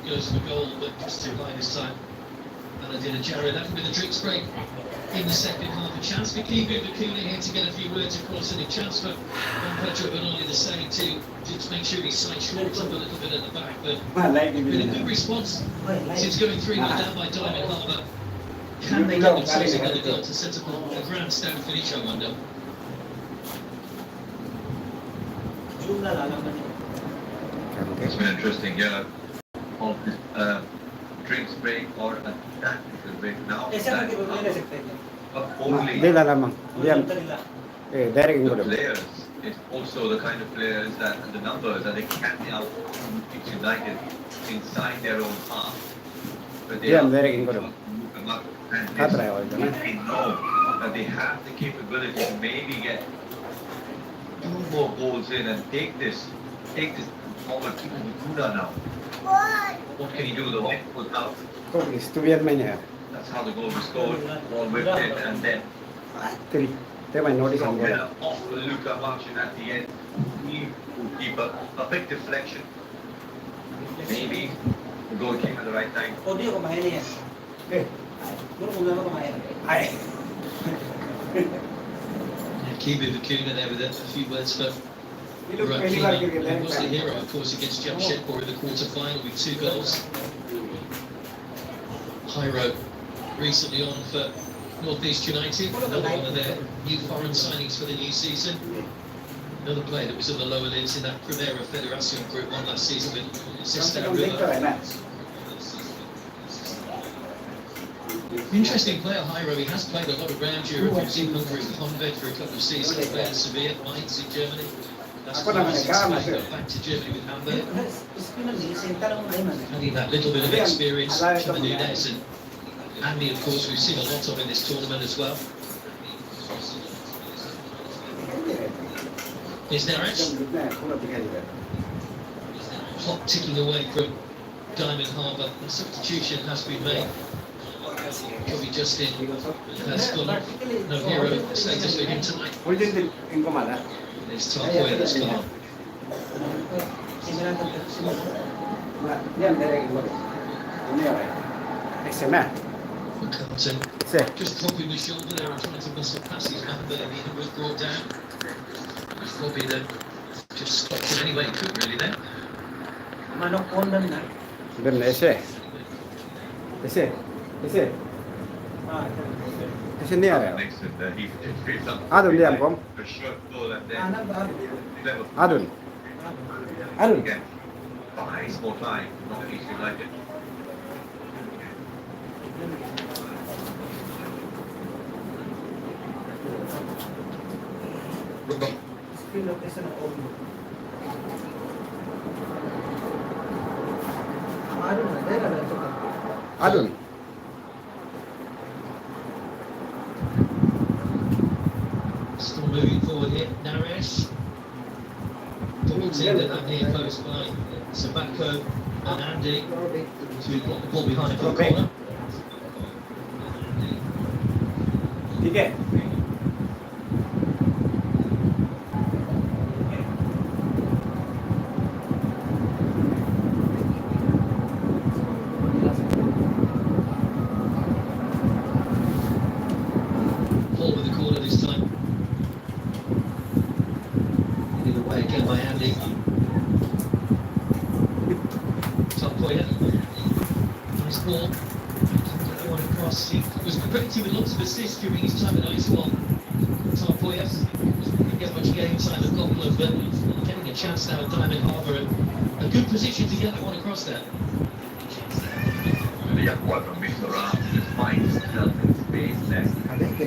goes for goal, but just too high this time. And I did a Jared. That would be the drinks break in the second half. A chance for Kibu Bakuna here to get a few words across, and a chance for Pedro Benoni the same to make sure his side shorts up a little bit at the back. But been a good response since going 3-1 down by Diamond Harbour. Can they get themselves another goal to set up a grandstand finish, I wonder? It's been interesting, yeah. Of this drinks break or a tactical break now. Only Dila lamang. Diyan. Direct the ingo. players, it's also the kind of players that and the numbers that they carry out Leeds United inside their own half. But they Diyan, direct ingo. and Katry ako they know that they have the capability to maybe get 2 more goals in and take this forward to Bakuna now. What can he do with the right foot out? Kung istubiyan man niya. That's how the goal was scored. Ball whipped in and then Tiri. They might notice from ang winner goal. off the Luka Marcin at the end. He will keep a big deflection. Maybe the goal came at the right time. Ay. Kibu Bakuna there with a few words for Rakimi, who was the hero, of course, against Jamshedpur in the quarter-final with 2 goals. Hyro recently on for North East United, another one of their new foreign signings for the new season. Another player that was in the lower leagues in that Primera Federación Group 1 last season with Sister River. Interesting player, Hyro. He has played a lot around Europe. He was in Hungary with Honved for a couple of seasons, played in Sevilla, Mainz in Germany. That's why he's back to Germany with Hamburg. Having that little bit of experience from the Nunes, and Andy, of course, we've seen a lot of in this tournament as well. Here's Naresh. Clock ticking away from Diamond Harbour. A substitution has been made. Kobe Justin has gone off. No hero status for him tonight. There's Tom Boyer that's gone on. Carlton just dropping the shoulder there and trying to muscle past his man, but he was brought down. It's Robbie that just stopped him anyway, he could really there. Benar ese. Ese ni ada. Adun diam kom. Adun. Buys more time, not East United. Adun. Still moving forward here, Naresh. Double teamed at that near post by Sabako and Andy to block the ball behind for the corner. Tiga. Ball with the corner this time. Headed away again by Andy. Top Boyer. Nice ball. That one across. He was credited with lots of assists during his time at Iceland. Top Boyer didn't get much game time at Gotland, but getting a chance now at Diamond Harbour and a good position to get that one across there. The young boy from mixed around, just finds himself in space there.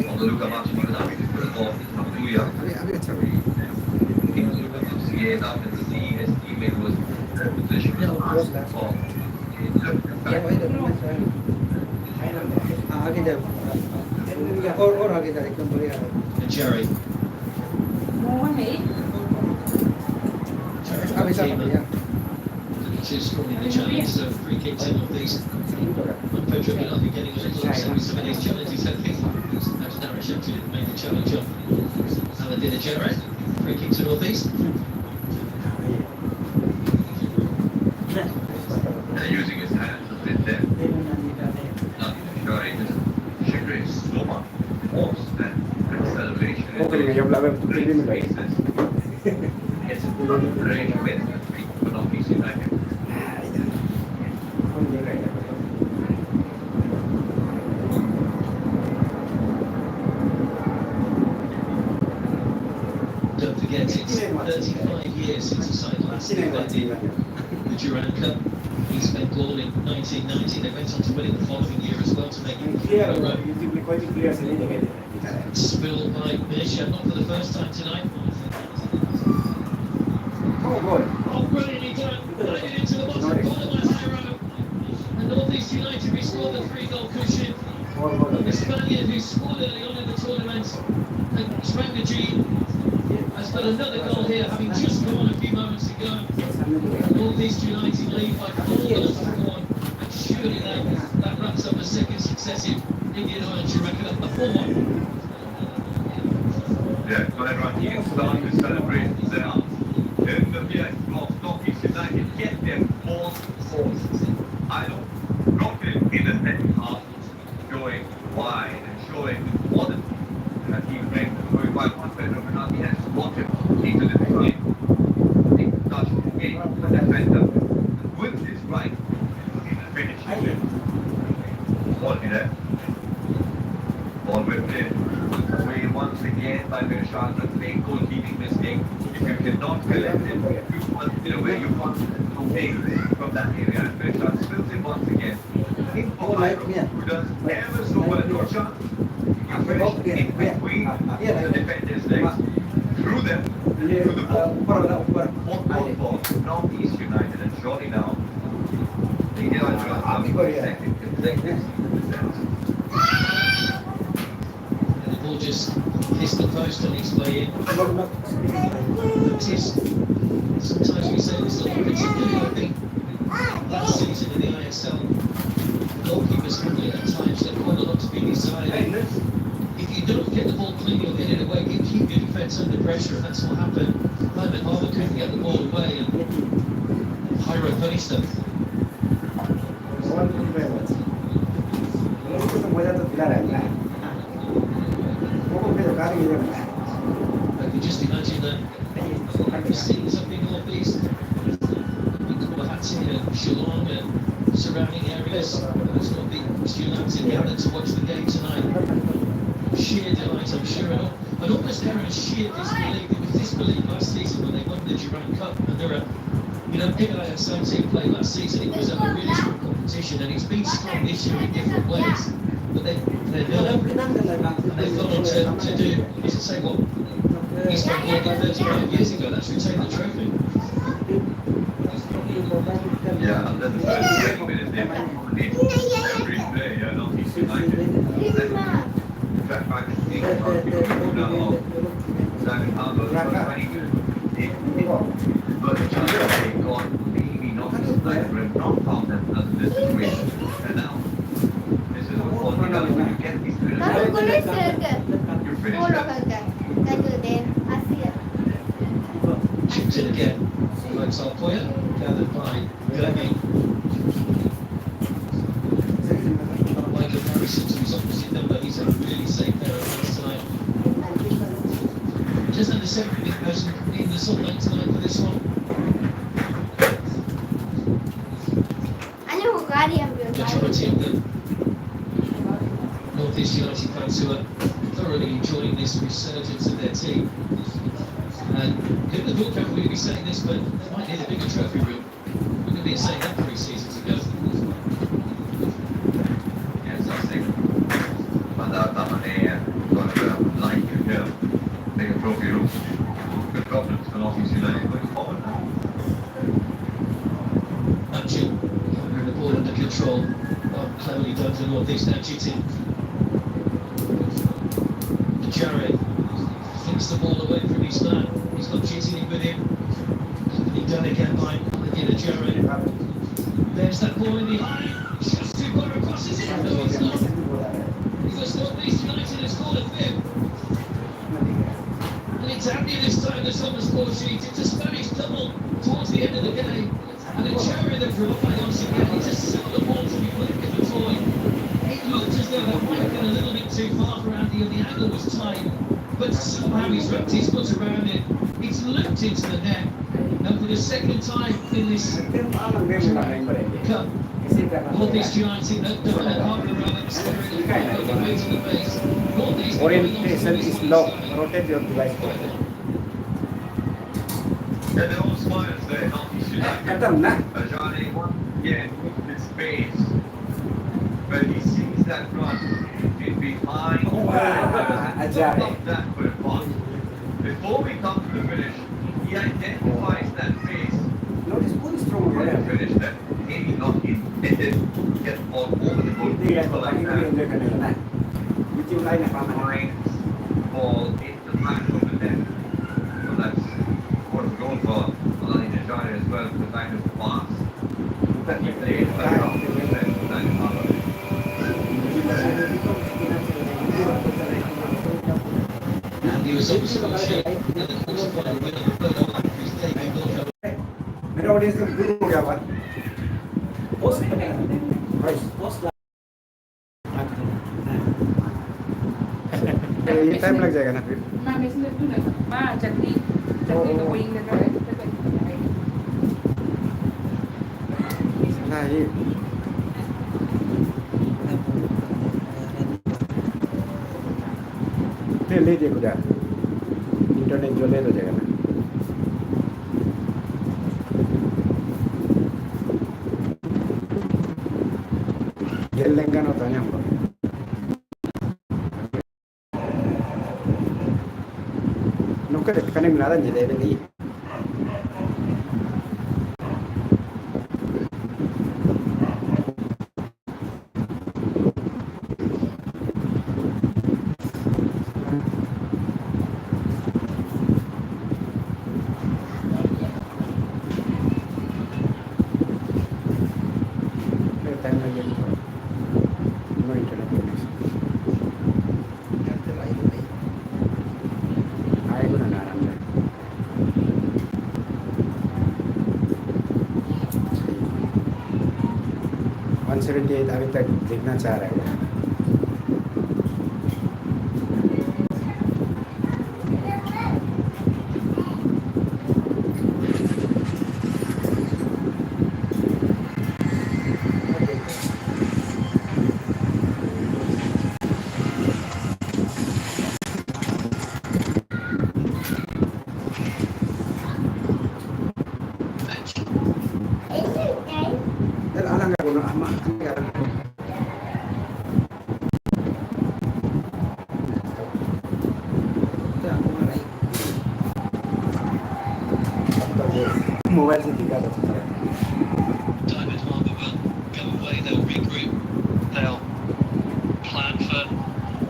On the Luka Marcin was out to the ball from Luya. Luka Marcin out and see his teammate was in the position to pass the ball. He looked back. And Jerry. Just probably the challenge, so free kicks in of these. When Pedro Benoni getting a little upset with some of these challenges, I think that's Naresh actually didn't make the challenge of Aladina Jerry. Free kicks in North East. And using his tadi nga yung laban tu tadi mo dai. It's really win for Northeast United. Don't forget, it's 35 years since the side last played the Durand Cup. He spent all in 1990. They went on to win it the following year as well to make it a run. Spilled by Misha, not for the first time tonight. Oh, brilliantly done. Played it into the bottom corner by Jairo. And Northeast United restored the 3-goal cushion. The Spaniard who scored early on in the tournament, G, has got another goal here, having just gone a few moments ago. Northeast United lead by 4 goals to 1, and surely that wraps up a second successive Indian Orange record of 4-1. Yeah, so everyone here start to celebrate there. In the village of Northeast United get their fourth goals. I don't rock it in the second half, going wide and showing what he brings, going quite confident of how he has spotted into the front. He touched again the defender with his right finish. Ball in there. Ball with it. Away once again by Durand, the big goalkeeping mistake. If you cannot collect it, you want in a way you want to take from that area. And Durand spills it once again. In who does ever so well. Durand, you finish in between the defenders' legs, through them, to the ball. Fourth Northeast United, and surely now they get on to a second consecutive success. And the ball just hits the post on its way in. But sometimes we say this, particularly I think last season in the ISL, goalkeepers at times that quite a lot to be decided. If you don't get the ball clean or get it away, you keep your defence under pressure, and that's what happened. Clement Harbour couldn't get the ball away, and Jairo punished them. I can just imagine that the scenes up in North East, Guwahati and Shillong and surrounding areas, there's going to be students gathered to watch the game tonight. Sheer delight, I'm sure, and almost there is sheer disbelief. It was disbelief last season when they won the Durand Cup, and they're AISL team played last season. It was a really strong competition, and it's been strong this year in different ways. But they're and they've gone on to do, as I say, what East Bengal did 35 years ago. That's retain the trophy. Yeah, and then the first 20 minutes every day, Northeast United. In fact, I can think about people now, Simon Harbour, 20 minutes. But the chance they got maybe not and not found them as this situation. And now, this is what you know, when you get these you finish that. Chipped in again. Works our player, gathered by Gurby. By comparison to his opposite number, he's a really safe pair of hands tonight. Just under 70 person in the Salt Lake tonight for this one. Majority of them Northeast United fans who are thoroughly enjoying this resurgence of their team. And in the book, we'll be saying this, but they might need a bigger trophy room. We're going to be saying that 3 seasons ago. Yes, I think. But that going to like bigger trophy room. Good confidence for Northeast United going forward now. Manchu, with the ball under control. Oh, cleverly done to Northeast now cheating. Jared flicks the ball away from his man. He's got cheating with him. Cleverly done again by Jared. There's that ball in behind. Just too far across his head. No, it's not. Because Northeast United has scored a fifth. And it's Andy this time that's on the score sheet. It's a Spanish double towards the end of the game. And then Jared then provided once again. He just sent the ball to be flicked at the toy. It looked as though that might have been a little bit too far for Andy, and the angle was tight. But so how he's wrapped his foot around it. It's looped into the net. And for the second time in this cup, all these giants in the double and half the run, staring at the weight to the base. All these Orientation is low. Rotate your device. Yeah, they're all smiles there, not you should have. Johnny, yeah, it's space. But he sees that run in behind. That for a punt. Before we come to the finish, he identifies that face. For the finish that maybe not intended to get all over the goalkeeper like that. Finds ball into the back of the net. So that's what we're going for. Alani Najari as well, the kind of pass that he played around that color. And he was obviously on shape in the quarterfinal win of the third one for his debut World Cup. मेरा audience तो दूर हो गया बात ये time लग जाएगा ना फिर चटनी तो वही लगा है ना ये ले लीजिए कुछ इंटरनेट जो ले हो जाएगा ना el lengano tanyambo nunca le kanem nada ni debe ni अभी तक देखना चाह रहा है मोबाइल से दिखा दो Diamond Harbour will go away, they'll regroup, they'll plan for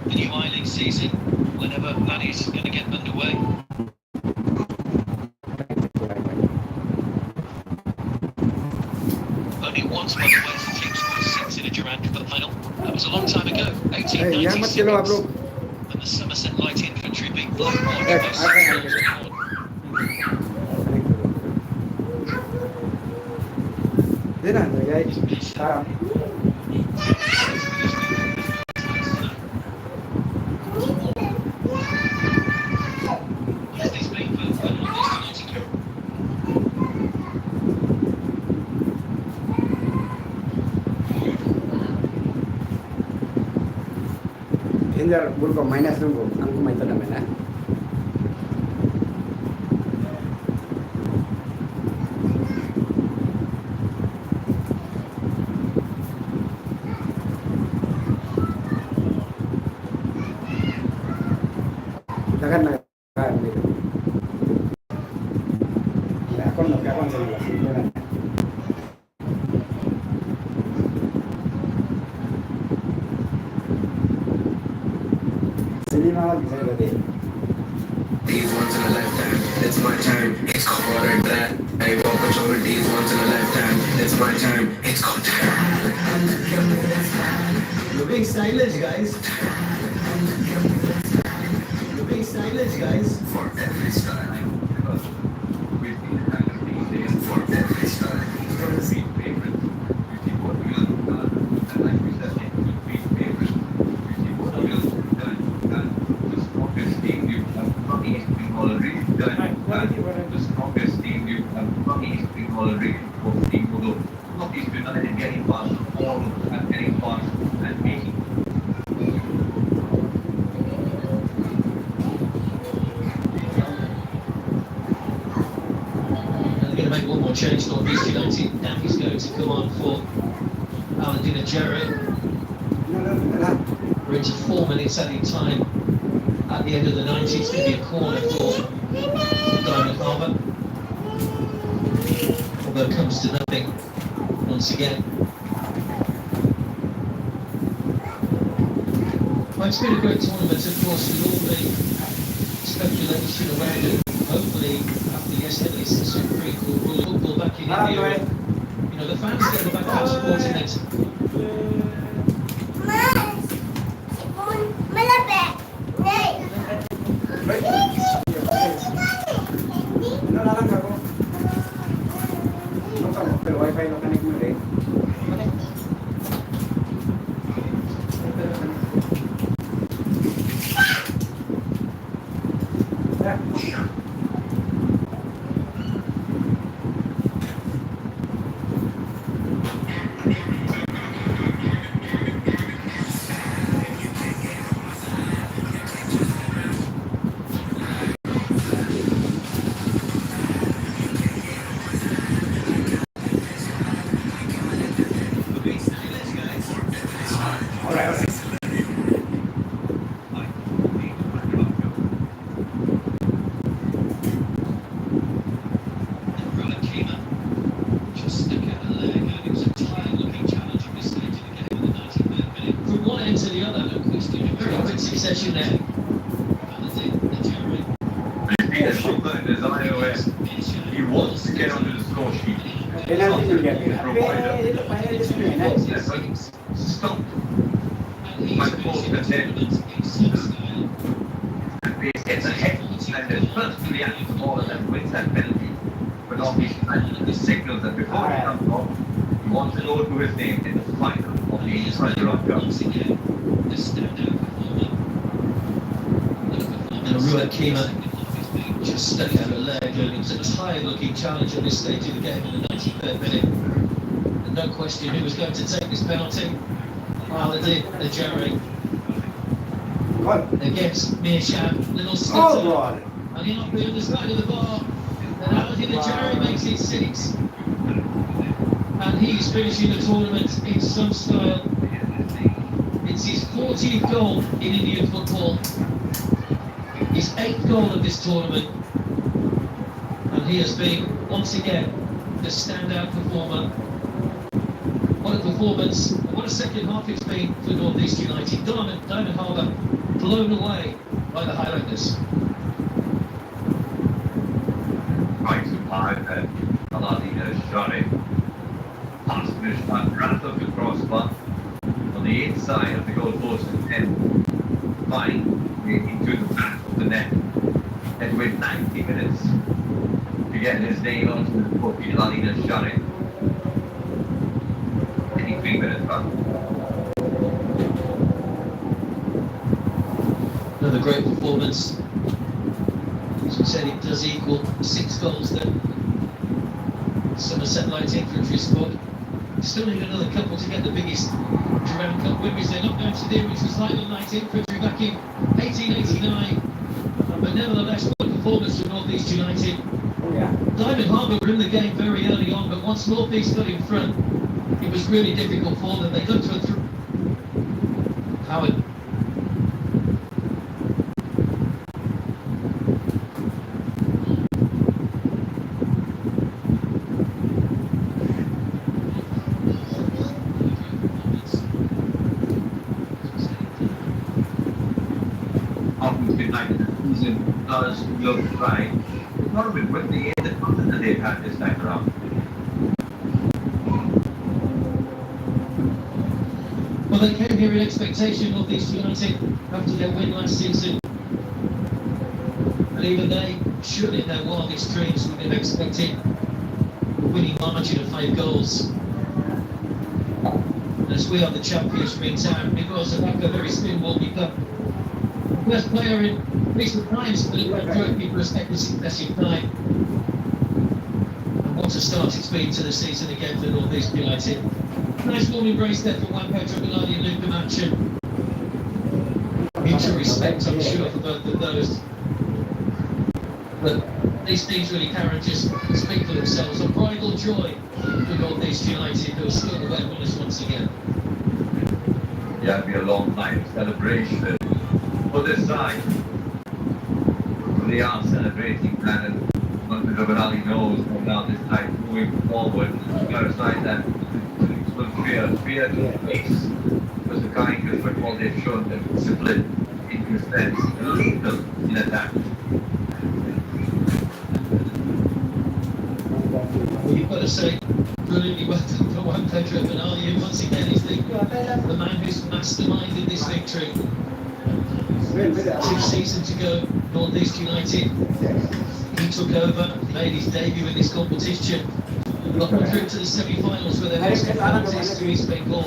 the new I-League season whenever that is going to get underway. Only once, by the way, the team scored 6 in a Durand Cup final. That was a long time ago, 1896, when the Somerset Light Infantry beat Blackpool. देना जाए सारा इंजर bull को minus room को अंक में तो ना Jangan nak gitu. Ya, aku sendiri. Sini malah bisa jadi. These once in a lifetime, it's my time, it's called water and that. I walk with over these once in a lifetime, it's my time, it's called time. You're being stylish, guys. Stylish, guys. For every style. We've been kind of these days For every style. it's going to be favorite. You see what we have done, and like we said, it would be favorite. You see what we have done, and the strongest team you have done. United getting past all and getting past and making. They're going to make one more change. North East United. Now he's going to come on for Aladina Jerry. We're into 4 minutes added time at the end of the 90s. It's going to be a corner for Diamond Harbour. Although it comes to nothing once again. Well, it's been a great tournament, of course, with all the speculation around it. Hopefully, after yesterday's Supreme Court rule, football back in India, you know, the fans get back out supporting it. Pero wifi lo connect mo rin. Succession there. There's something in his eye away. He wants to get onto the score sheet. Stop. My fault attempt. And Bates gets ahead and then first to react to the ball and then wins that penalty. But obviously, the signals that before he comes off, he wants to go to his name in the final of the inside the rock cup. And Ruud Kima just stuck out a leg, and it was a tired-looking challenge at this stage of the game in the 93rd minute. And no question who was going to take this penalty. Aladin Ajari against Mirshad. Little stutter. And he off the other side of the bar. And Aladin Ajari makes it 6. And he's finishing the tournament in some style. It's his 14th goal in Indian football. His 8th goal of this tournament, and he has been once again the standout performer. What a performance, what a second half it's been for North East United. Diamond Harbour blown away by the Highlanders. Right to five and Aladina shot it. Pass finished by Durand of the crossbar on the inside of the goal post and flying into the back of the net. And with 90 minutes to get his name onto the book, Aladina shot it. 83 minutes back. Another great performance. As we said, it does equal 6 goals that Somerset Light Infantry scored. Still need another couple to get the biggest Durand Cup win, which they're not going to do, which was Light Infantry back in 1889. But nevertheless, what a performance from North East United. Diamond Harbour were in the game very early on, but once North East got in front, it was really difficult for them. They got to a Howard. Does look right. Not with the content that they've had this time around. Well, they came here in expectation of this United after their win last season. And even they, surely in their wildest dreams, would have expected a winning margin of 5 goals. As we are the champions from in town, because of that very spin will become the best player in recent times for the trophy for a successive time. And what a start it's been to the season again for North East United. Nice warm embrace there for Juan Pedro Bernardi and Luca Manchin. Mutual respect, I'm sure, for both of those. But these teams really, Karen, just speak for themselves. Unbridled joy for North East United, who are still the wet winners once again. Yeah, it'll be a long night of celebration for this side. They are celebrating, and Bernardi knows from now this time moving forward, you've got a side that will fear to face. Because the kind of football they've shown, the discipline, in a sense, lethal in attack. Well, you've got to say, brilliantly well done for Juan Pedro Bernardi, who once again is the man who's masterminded this victory. 2 seasons ago, North East United, he took over, made his debut in this competition, got them through to the semi-finals where they lost to penalties to East Bengal.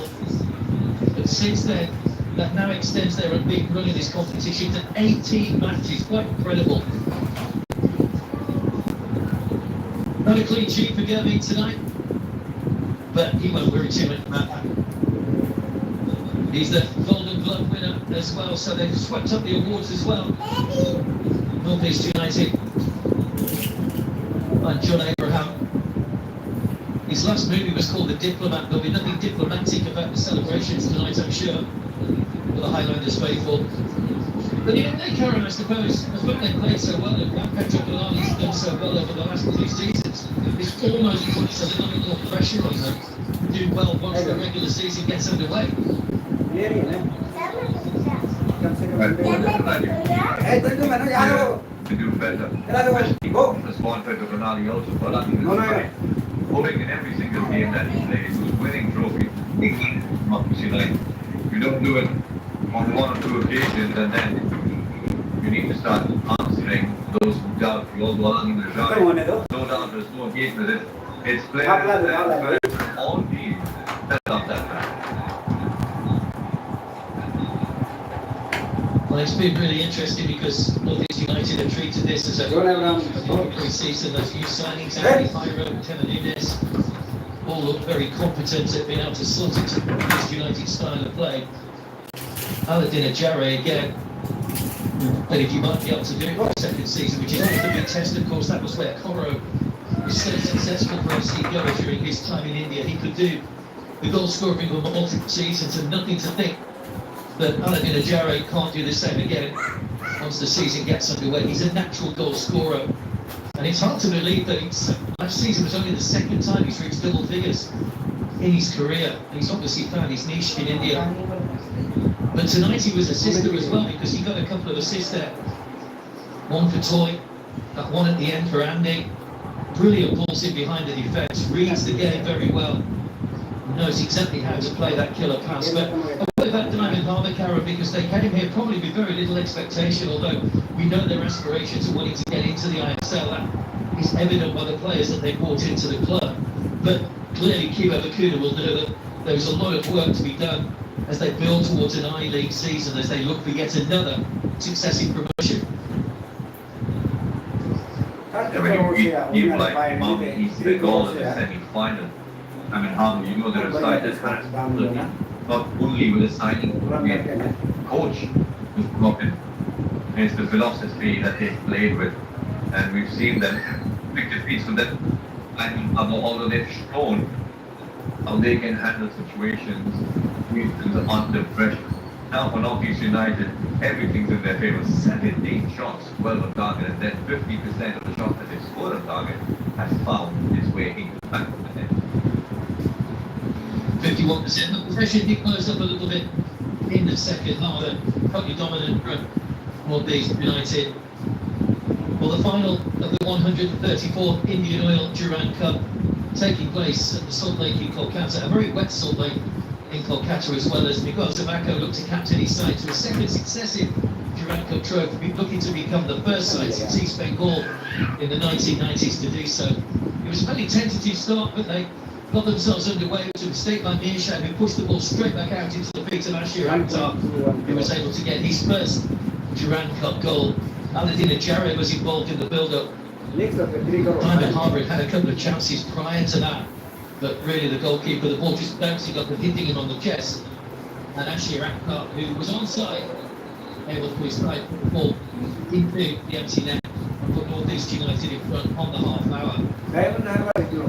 But since then, that now extends their unbeaten run in this competition to 18 matches, quite incredible. Not a clean sheet for Gervin tonight, but he won't worry too much about that. He's the Golden Glove winner as well, so they've swept up the awards as well. North East United and John Abraham. His last movie was called The Diplomat. There'll be nothing diplomatic about the celebrations tonight, I'm sure, for the Highlanders faithful. But yeah, they carry on, I suppose, as well they've played so well, and Juan Pedro Bernardi's done so well over the last 2 seasons. It's almost puts a little bit more pressure on them to do well once the regular season gets underway. To do better. As Juan Pedro Bernardi also got up in his fight, hoping in every single game that he plays, he was winning trophies, taking North East United. You don't do it on 1 or 2 occasions, and then you need to start answering those who doubt you. Although I'm no doubt there's no hate with it. It's players that all teams that love that fact. Well, it's been really interesting because North East United have treated this as a pre-season. Those new signings, Andy Pyro, Kevin Nunes, all look very competent at being able to slot into North East United's style of play. Aladdin Ajare again, but if you might be able to do it for the second season, which is always the big test, of course, that was where Coro was so successful for FC Goa during his time in India. He could do the goal scoring for multiple seasons and nothing to think that Aladdin Ajare can't do the same again once the season gets underway. He's a natural goal scorer, and it's hard to believe that last season was only the second time he's reached double figures in his career. He's obviously found his niche in India. But tonight he was assister as well, because he got a couple of assists there. One for Toy, that one at the end for Andy. Brilliant balls in behind the defence, reads the game very well, knows exactly how to play that killer pass. But what about Diamond Harbour, Karen, because they came here probably with very little expectation, although we know their aspirations of wanting to get into the ISL. That is evident by the players that they brought into the club. But clearly Kiba Bakuna will know that there's a lot of work to be done as they build towards an I-League season, as they look for yet another successive promotion. Yeah, when you keep like Mountain East the goal in the semi-final, I mean, how you know they're a side that has not only with a signing, coach who's brought in. It's the philosophy that they've played with, and we've seen them big defeats from them. I mean, although they've shown how they can handle situations under pressure. Now for North East United, everything's in their favour. 17 shots well on target, and then 50% of the shots that they scored on target has found its way into the back of the net. 51%, but the pressure did close up a little bit in the second half. Totally dominant from North East United. Well, the final of the 134th Indian Oil Durand Cup taking place at the Salt Lake in Kolkata, a very wet Salt Lake in Kolkata, as well as Miguel Tobacco looked to captain his side to a second successive Durand Cup trophy, looking to become the first side since East Bengal in the 1990s to do so. It was a very tentative start, but they got themselves underway with a mistake by Mirsha, who pushed the ball straight back out into the feet of Ashir Akhtar, who was able to get his first Durand Cup goal. Aladdin Ajare was involved in the build-up, Next of the 3 crore. Diamond Harbour had a couple of chances prior to that, but really the goalkeeper, the ball just bouncing up and hitting him on the chest. And actually Rackard, who was onside, able to put his right foot the ball into the empty net and put North East United in front on the half hour. Diamond Harbour itu.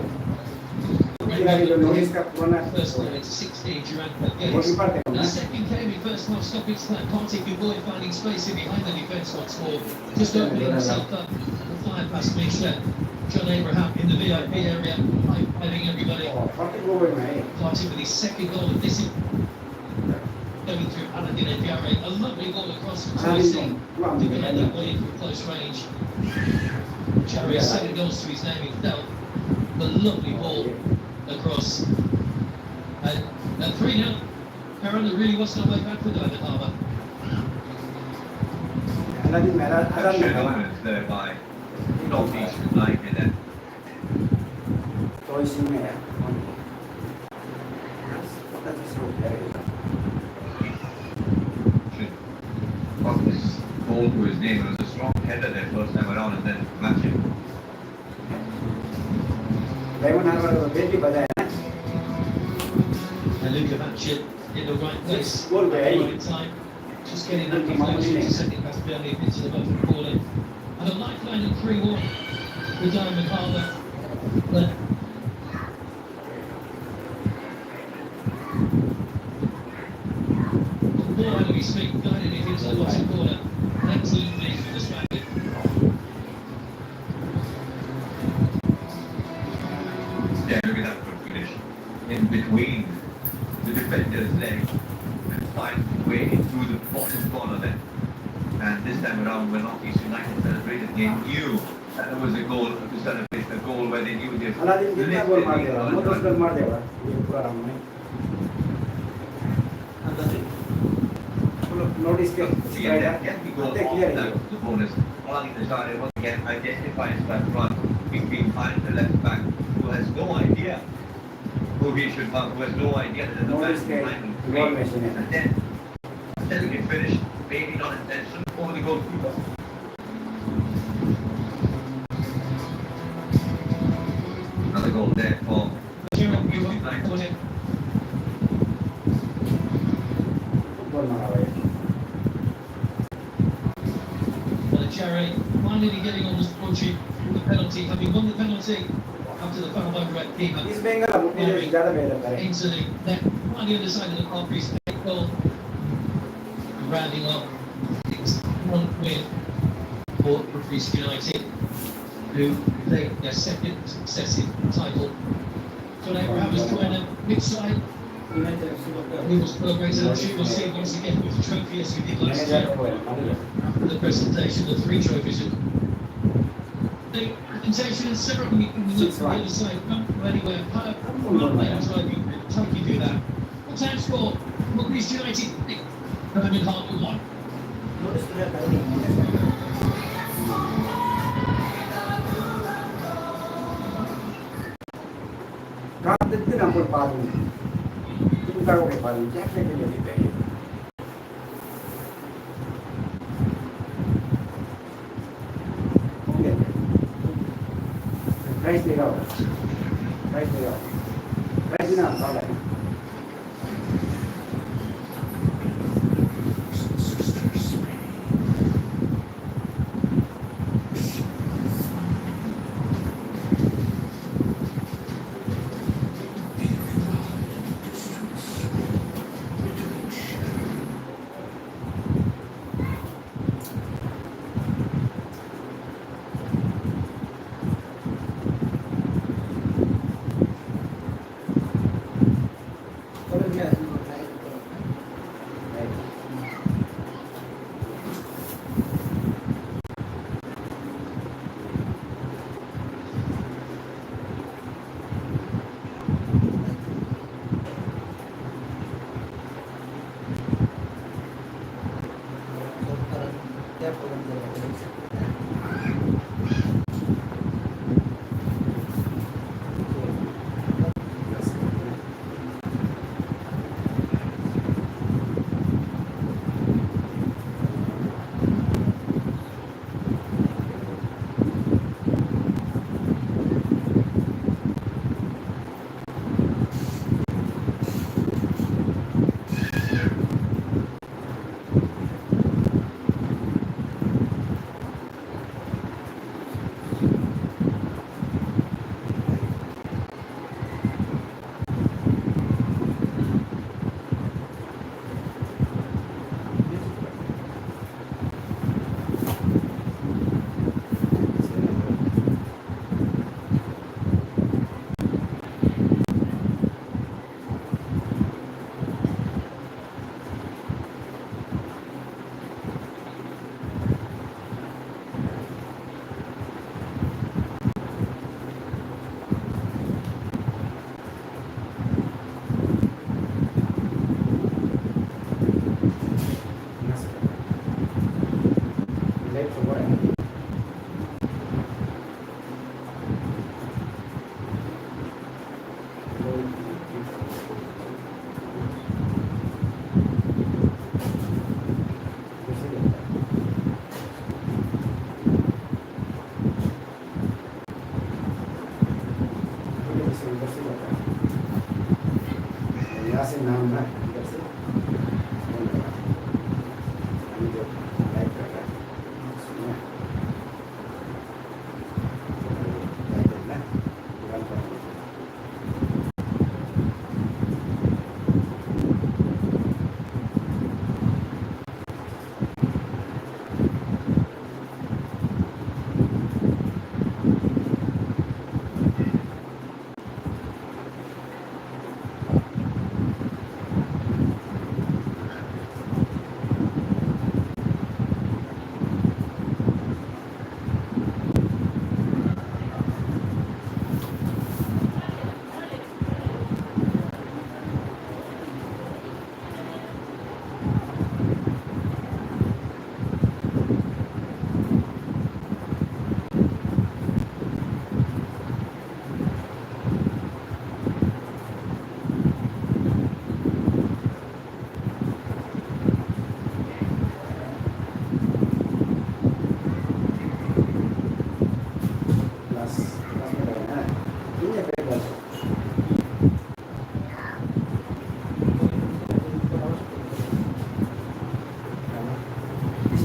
Kira itu notice ka puna. First goal into 16 Durand against. The second came in first half stoppage time. Partey Boy finding space in behind the defence once more. Just opening himself up. The fire past Mitchell. John Abraham in the VIP area, high-fiving everybody. Partey with his second goal of this going through Aladin Diarra. A lovely ball across from Tracy to get that ball in from close range. Diarra's 7 goals to his name himself. A lovely ball across. And 3-0. Aaron, there really wasn't a way back for Diamond Harbour. Is there by North East United then. Got this ball to his name. It was a strong header there first time around and then match it. And Luka Matchett in the right place, Goal at the by right time, just getting that deflection to send it past Burnley into the bottom corner. And a lifeline at 3-1 for Diamond Harbour. But the ball out of his feet, guided it into the bottom corner. Excellent finish from the Spaniard. Yeah, look at that good finish. In between the defender's legs and finds his way into the bottom corner there. And this time around, when North East United celebrated, they knew that there was a goal to celebrate, a goal where they knew they Aladin कितना गोल मार देगा? Mottos गोल मार देगा? ये पूरा round में. Notice के See, and that can be goal आते off clear है. that the bonus. Aladin decided once again identifies that front between behind the left back, who has no idea who he should mark, who has no idea that the man Notice behind him के goal में से and then letting it finish, maybe not intentional, over the goalkeeper. Another goal there for Gerald, you United. want it? गोल मारा भाई. Well, Jerry finally getting on the scorecard with the penalty, having won the penalty after the foul by Red keeper. इस बेंगल अब मुझे ज़्यादा बेहतर करे. Into the net, on the other side of the park, he's take goal. Rounding off, it's 1 win for North East United, who take their second successive title. John Abraham is trying to mid-side. He was celebrating, I'm sure we'll see once again with the trophy as we did last year. After the presentation of 3 trophies. The presentation is separate when you look from the other side, not from anywhere. One player take you through that. What time score? North East United, Diamond Harbour 1. Kan itu nampol palu. Itu kalau ke palu, jangan ke jadi baik. Oke. Price dia. Price dia. Price dia apa lagi? Kasi naman na. Kasi. Ano yun? Light ka ka. Gusto niya. Light na. Bukan pa.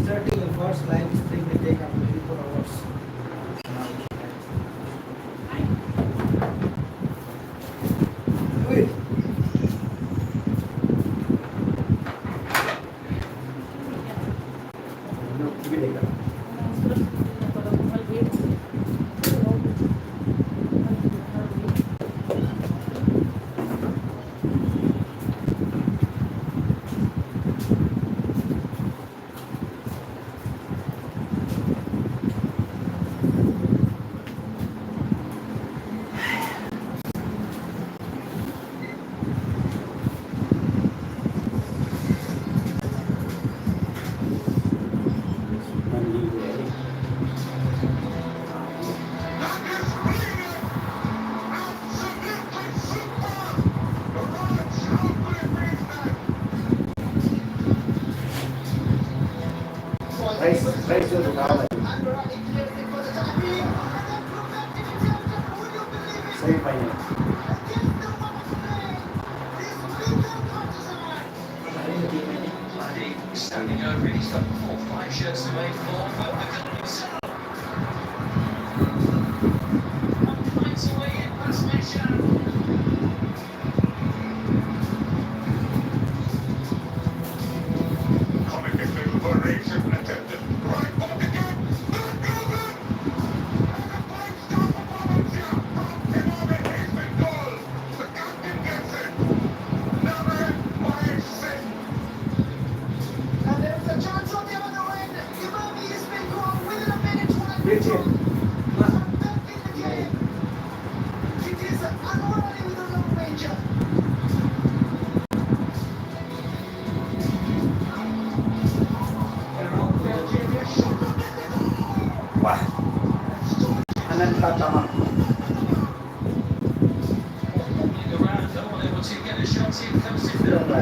Starting the first line string will take up to 24 hours. Uy! Ano? Bili ka. Manligo eh. Rice yung kawan. Sa'yo pa niya. Standing over, he's got 4 or 5 shirts away for finds a way in past Mesha. Comic little variation attempted. Right back again. The captain gets it. Never my sin. And there's a chance on the other end. Imami has been caught within a minute. Richie. Back in the game. It is unworthy with the Lone Ranger. Wah. Anan tatama. Durand, unable to get a shot in, comes in. Sila ba?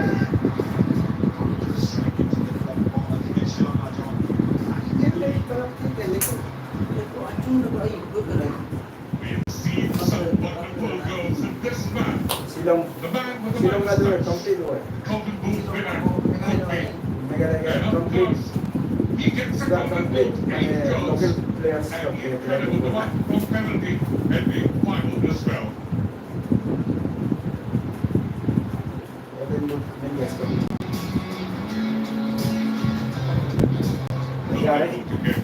We've seen some wonderful goals in this man. Silang The man with the silang most nga doon, stats. complete ko eh. Golden Boot winner. Rugby. Nagalagay, And of complete. course, he gets a Sila Golden complete. Boot, 8 Local goals. players And complete. incredible the one from penalty and the final as well. Nangyari? Golden Boot again.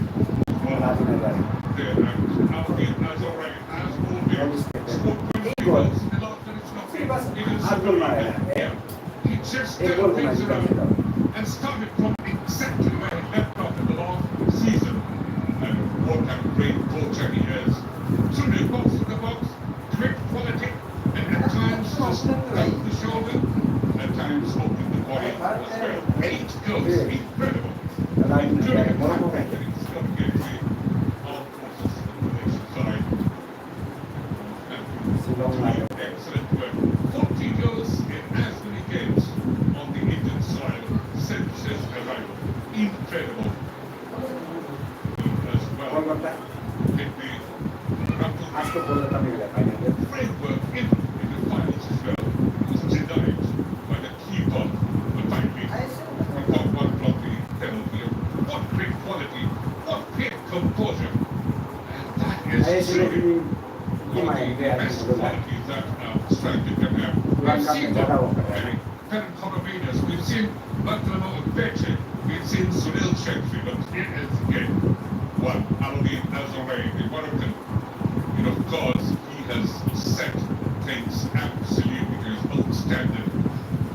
Marami nangyari. There, and our team has already has already scored 20 goals in the last minutes of the game. Agol na yan. Yeah. He just Agol turned na things yan. around and started from exactly where he left off in the last season. And what a great coacher he is. Shooting box to the box, great quality, and at times just out the shoulder, at times opening the body as well. 8 goals, incredible. Marami nangyari. Morocco ka. He's got to get the all forces in the Malaysian side. Silang nga And doon. excellent work. 40 goals in as many games on the Indian side since his arrival. Incredible. As well. Huwag magta. In the Ask ko rugby po na kami wala. Kaya na. framework in the finals as well was denied by इसलिए कि ये one of मायने the गया best है बोला qualities that striker can have. Durand We've का seen ज़्यादा वो them. कर रहा है Karen Coronavirus, we've seen Bartolomeo Beche, we've seen Sunil Chetri, but here is again one, Ali Nazare, the Moroccan. And of course, he has set things absolutely to his own standard.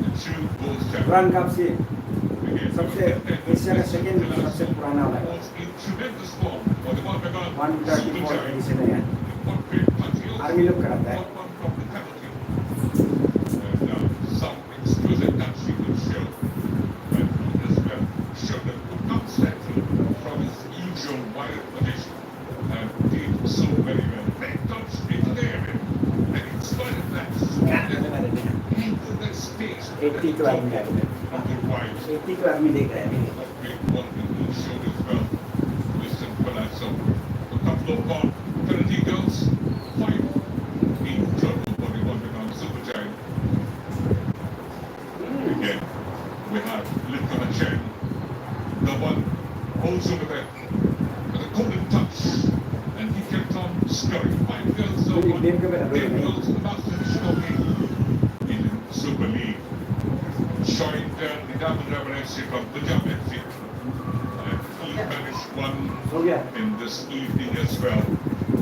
The two goals durand cup से Again, सबसे Asia का second सबसे पुराना वाला है was in tremendous form for the Montreal 134 Super addition है Giants. What great punch he also army लोग कराता है got one from the penalty. And some exquisite touch he could show. But he as well showed that could not settle from his usual wide position and did so very well. Great touch into the area. And in spite of that, into that space, 80 तो आदमी आ गए not the wide. 80 तो आदमी देख रहे हैं What great quality he showed as well. Listen for that. So a couple of penalty goals, 5 in total for the Montreal Super Giant. Again, we have Luka Chen, the one also with a golden touch, and he kept on scoring 5 goals. So Really, 1 game के बेरा 10 goals in the last traditional game in Super League. Joined the Diamond FC from Punjab FC. He managed one हो गया in this evening as well.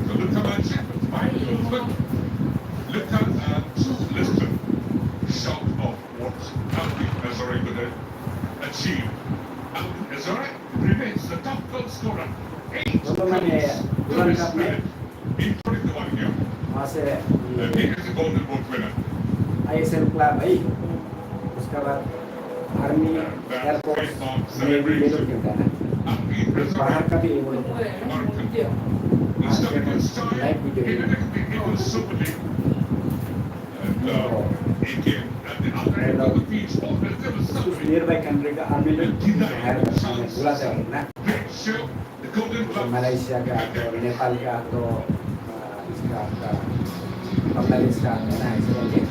So look at that shot. But look at listen. Shot of what Alvin Nazare could achieve. Alvin Nazare remains the top goal scorer. 8 दोनों goals मैंने to durand his cup में credit in 21 here. वहाँ से And he is the Golden Boot winner. ISL club भाई उसके बाद army air force navy ये लोग खेलता है ना Alvin फिर बाहर Nazare. का भी वो लोग He started his time Live video. in the Super League. And again, at the other end of the pitch, there was कुछ something. नियर बाय कंट्री का आर्मी लोग हायर करता है बुलाते हैं ना Great show. The Golden तो Glove. Malaysia का तो नेपाल का तो इसका आपका बांग्लादेश का है ना ऐसे करके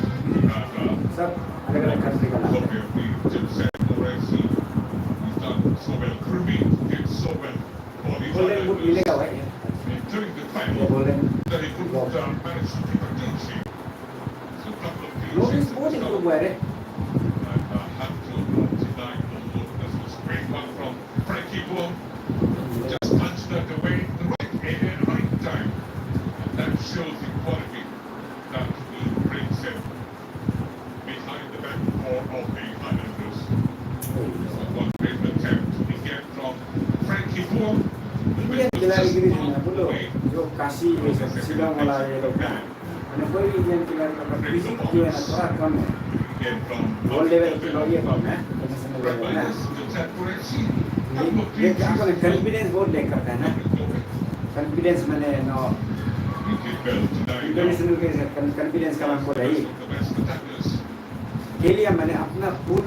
सब अलग अलग कंट्री का नाम है गोल्डन बूट मिलेगा भाई ये गोल्डन नोटिस बहुत इम्प्रूव हुआ है रे Just punched that away in the right area at the right time. And that shows the quality that he brings in behind the back four of the Islanders. One great attempt again from Frankie Boom. Indian खिलाड़ी गिरी थी ना बोलो जो काशी ये सब शिलोंग वाला ये लोग ना मैंने कोई इंडियन खिलाड़ी का फिजिक जो है ना थोड़ा कम है Again from वर्ल्ड लेवल के लोग ये कम है इंटरनेशनल लेवल ना ये आपको कॉन्फिडेंस बहुत लेकर करता है ना कॉन्फिडेंस मैंने नो इंटरनेशनल के कॉन्फिडेंस का मतलब है खेलिया मैंने अपना फुल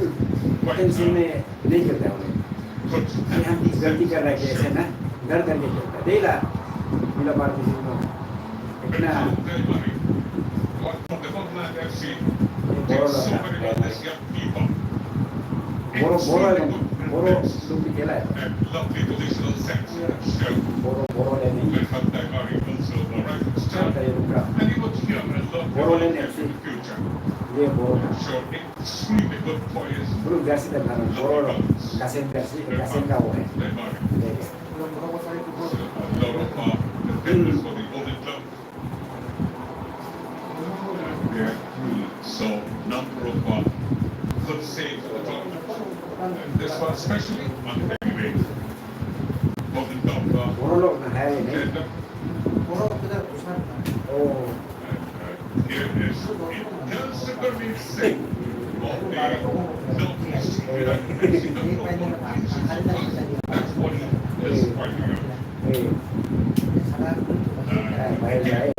पोटेंशियल में नहीं खेलता है उन्हें हम गलती कर रहे हैं ऐसे ना डर करके खेलता है देला मिला बार किसी को इतना बोरो बोरो बोरो लोग भी खेला है बोरो ले नहीं चलता है रुका बोरो ले नहीं ये बोरो ग्रुप जर्सी देखना है बोरो कासेन जर्सी कासेन का वो है So number of good saves at the tournament. And this one especially on the heavyweight. Golden Cup. बोरो लोग ना है नहीं बोरो किधर घुसना ओ Here is Nelson Singh of the Northeast United Mexico. That's what he is fighting out. ए भाई भाई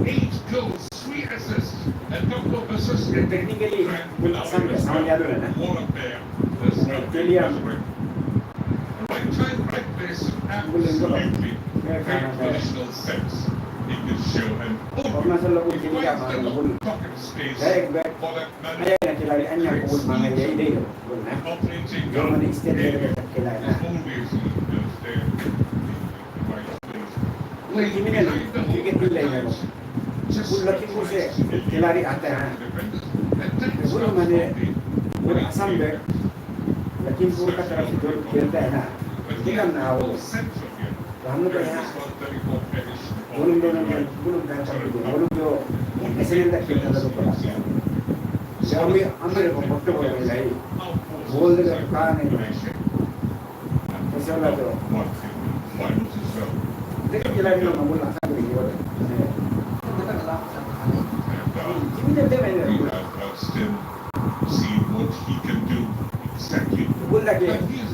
Eight goals, 3 assists, and Dr. technically pun asam ya sama jalan lah nah. Jadi yang Right time, right place, absolutely great positional sense. He can show an Pernah selalu jadi apa pun pocket space direct back for that ayah nak kelai anya pun mana dia ide pun nah. operating Jom mana extend dia dekat kelai nah. always there. Right place. Mungkin ini kan sedikit delay kan. Pun lagi pun saya kelari atas nah. Pun mana pun asam back. Lagi pun kata orang itu kereta nah. Ini kan awal. हम लोग यहाँ belum kan belum जो ऐसे तक खेलने लगा पड़ा जब हम मेरे को पट्टे बोले नहीं बोल दे कहाँ नहीं ऐसा लगा तो देखिए खिलाड़ी लोग हम बोला ऐसा करेंगे बोले जिम्मी देते मैंने See what he can do exactly. बोल रहा कि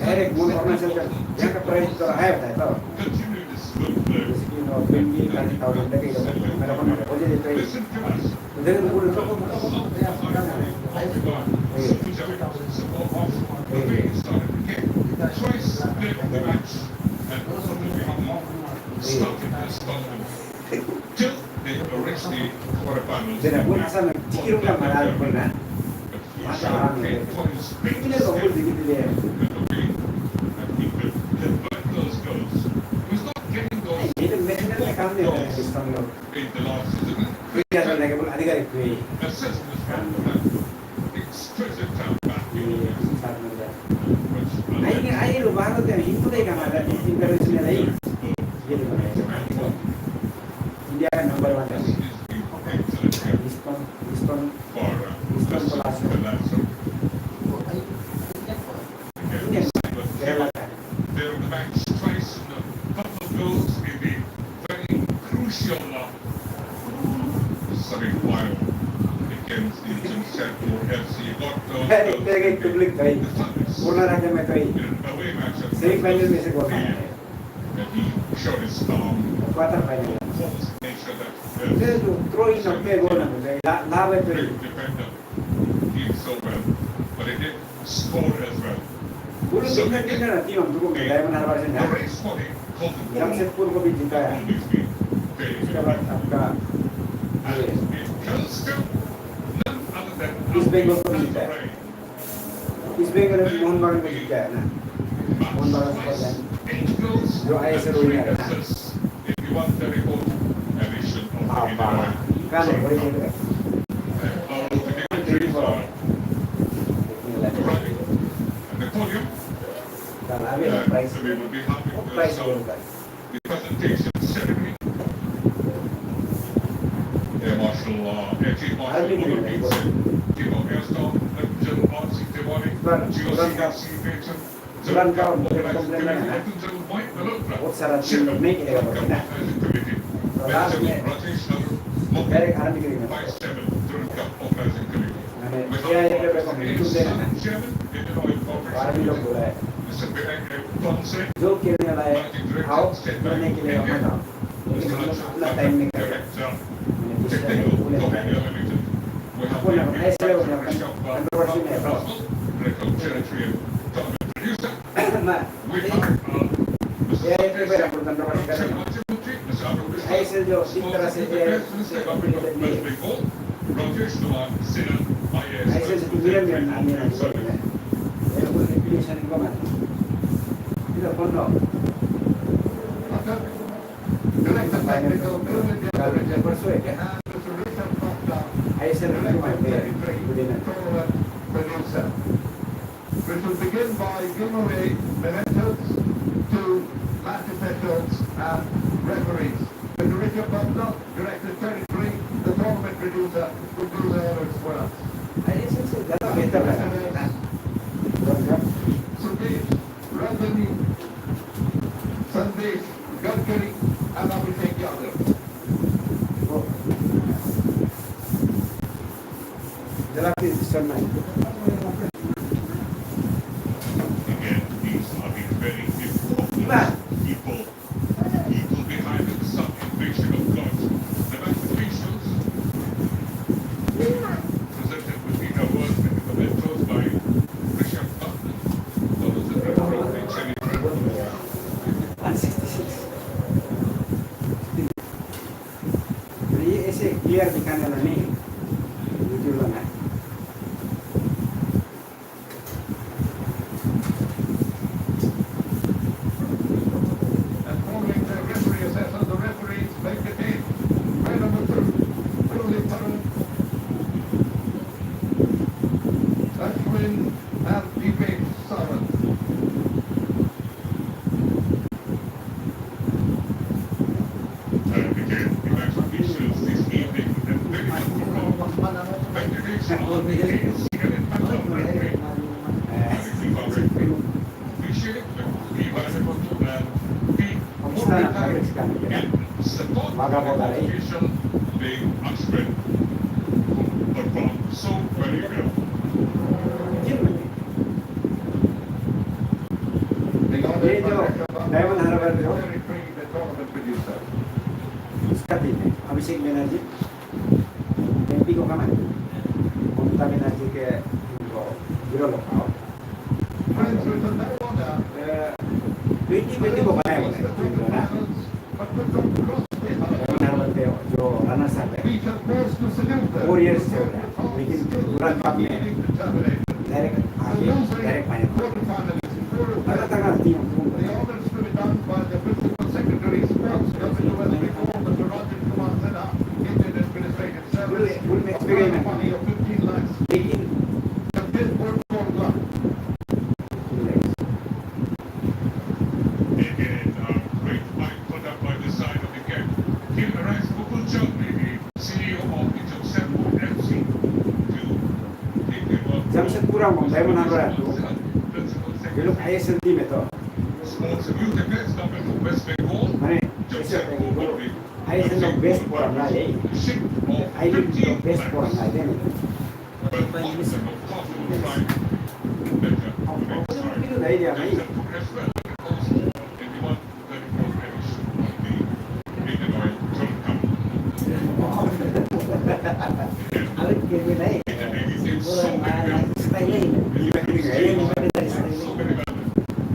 डायरेक्ट बोल करना चलता यहाँ का प्राइस तो है बताया तो Continue this good work. जैसे कि नो 20,000 लगेगा मेरा मन हो जाए तो Listen to us. उधर बोल तो Jadi pun asal cikirung kan malah pernah macam orang ni. Ini loh pun begitu dia. Ini macam mana kamu ni sistem lo. Kerja tu lagi pun ada kali kui. Air lu baru tu Hindu deh kan ada international lagi. Jadi mana? India kan number 1. Diskon kelas. Ini Kerala. They're the match twice and a couple of goals in the very crucial semi-final against the Central FC. Got those Hey, goals dia itu beli kau. Purna raja में kau. in an away match at Semi-final में से kau kan. and he showed his star Quarter final. performance nature that Dia tu throw in sampai gol nak. Lava tu. great defender did so well, but he did score as well. Dulu kita nanti orang tu kita yang menaruh The sana. race for the Golden Ball Jamshedpur को भी जीता है. always been very उसके बाद आपका and it comes to none other than East Bengal को भी जीता है. Ray. इस बेंगल में मोहन बागान को जीता है ना. मोहन बागान सुपर लाइन. 8 goals जो ISL and 3 winner है. assists in the 134th edition of the apa? Indian Kan boleh jadi. Oil. And the podium, Kan ada price. so we will be happy to Price start boleh kan. the presentation ceremony. Air Marshal Chief Marshal I'll be Mohammed doing Bin it. Said, Chief of Air Staff General Arsi Tiwari, GOC Veteran, Durand kau boleh Mobilized komplain Committee, mana? Lieutenant Mike Malhotra, बहुत सारा चीज Chairman नहीं किया of बोलते the ना. Organizing Committee, Last Lieutenant में Rajesh Nagar, Mohammed, direct आरंभ करेंगे. Vice Chairman, Durand Cup Organizing Committee. मैंने क्या ये पे को मिलूं देना ना. Chairman, Indian Oil बाहर भी लोग Corporation, बोला है. Mr. Vinay Ponce, जो खेलने वाला है आओ करने के लिए मत आओ. लेकिन हम लोग अपना टाइम नहीं कर रहे. Director, मैंने किसी Technical तरह बोले Company Limited. We have Pun the nak naik saya punya Bishop controversy ni apa? Record Territory and Government Producer. Nah, We ini have dia itu Mr. berapa controversy kan? Mr. Arun ISL जो इस तरह से ये West Bengal, Rajesh Kumar Sinha, IAS ISL itu dia yang ambil nanti sebabnya. Dia pun application itu mana? Kita pun no. Kalau dia persuade ya, ISL itu mana? Kemudian which will begin by giving away mementos to match officials and referees. Mr. Richard Butler, Director Territory, the tournament producer, will do the honors for us. ISL itu dah better lah. Sudesh, Rajani, Sandesh, Gadkari, and Abhishek Yadav. Jalapis sana. Again, these are the very important Iman. people behind the salvation of God. The match officials clear di kanan ni. Jujur lang ha. And following the referee assessment, the referees make it in. Red number 2, Willie Durand. Ashwin and Deepak Saran. And again, the match officials this evening and very much Venkatesh on the case. And in fact, on referee. And the FIFA referee. Appreciate the valuable and the Kamusta na coverage ka? and support Maga po the tayo. official being Ashwin who performed so very well. Jujur man. The ये जो diamond harbour जो very free, the tournament producer. उसका team है Abhishek Banerjee MP को कमान ममता बनर्जी के इनको विरोध लगाओ Friends with no honor, 2020 को बनाया बोले but could not cross the Diamond Harbour के जो रनर्स अप है We shall pause to salute them. 4 years से हो रहा है लेकिन तुरंत कप में डायरेक्ट आगे direct final Quarterfinalists in 4 of तगड़ा them. तगड़ा team The honours to be done by the Principal Secretary Sports WS before the Durand Kumar Sinha, Indian Administrative Service, full experiment money of 15 lakhs. लेकिन And this work called luck. Again, great fight put up by the side of the gap. Here arrives Mukul Chaudhary, the CEO of the Joseph FC, to take the work. Jamshedpur में diamond harbour है तो Principal ये लोग Secretary. ISL team है तो Sports youth events coming to West Bengal. माने ऐसे होता है कि वो आईएसएल लोग बेस्ट फॉर हमला ले Ship of आई लीग 15 लोग बेस्ट फॉर हमला lakhs. दे नहीं But one of them, of course, will try better next time. Kilo दे दिया भाई As well, because in the 134th edition of the Indian Oil World Cup. अरे के भी नहीं Indian Navy did so very well. Style ही नहीं So very well.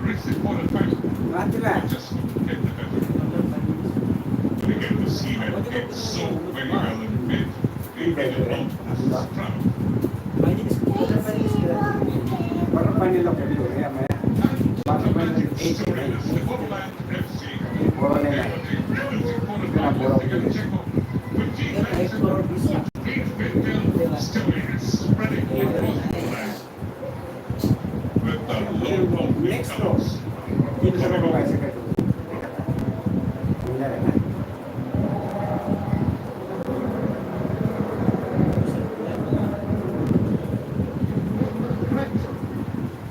Reached the quarterfinal. बात है Just couldn't get the better. But again, the seamen did so very well and made the Indian Navy proud. Quarter final लोग कभी हो गया मैं quarter final 8 So, में the Borderland FC. बोलने में Losing quarterfinals against Czechia. 15 lakhs and 8 million stories spreading across the land. With the low of next row colors. 300 लोग ऐसे करते मिला है ना